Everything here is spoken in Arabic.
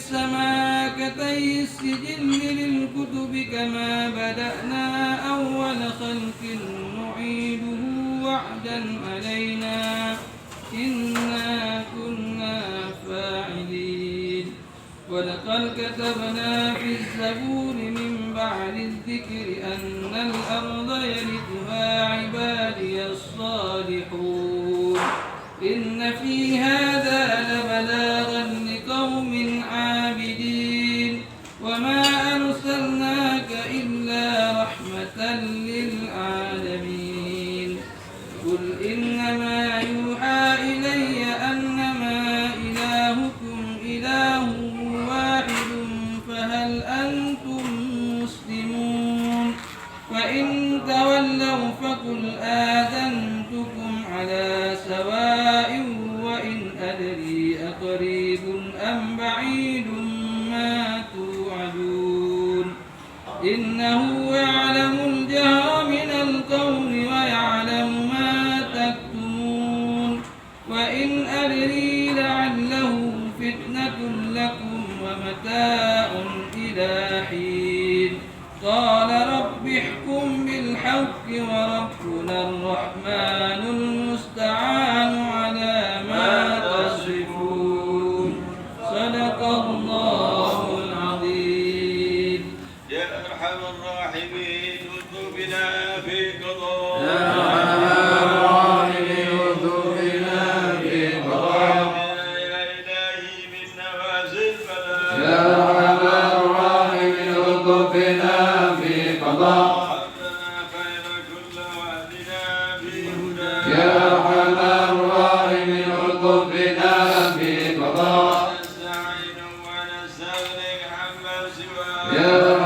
السماء كطي السجل للكتب كما بدأنا أول خلق نعيده وعدا علينا إنا كنا فاعلين ولقد كتبنا في الزبور من بعد الذكر أن الأرض يرثها عبادي الصالحون إن في هذا لبلاغا لقوم عابدين وما أرسلناك إلا رحمة للعالمين قل إنما يوحى إلي أنما إلهكم إله واحد فهل أنتم مسلمون فإن تولوا فقل آذنتكم على سواء وإن أدري أقريب أم بعيد ما توعدون إنه يعلم الجهر من القول ويعلم ما تكتمون وإن أدري لعله فتنة لكم ومتاع إلى حين قال رب احكم بالحق وربنا الرحمن المستعان على ما تصفون صدق الله العظيم. يا أرحم الراحمين ارزق بنا في قضاء يا أرحم الراحمين ارزق بنا في قضاء يا إلهي من نوازل البلاء يا أرحم الراحمين ارزق بنا في قضاء حمدنا خير كل وعدنا في هدى يا أرحم الراحمين ارزق بنا في قضاء نستعين ونستغني عما سواك يا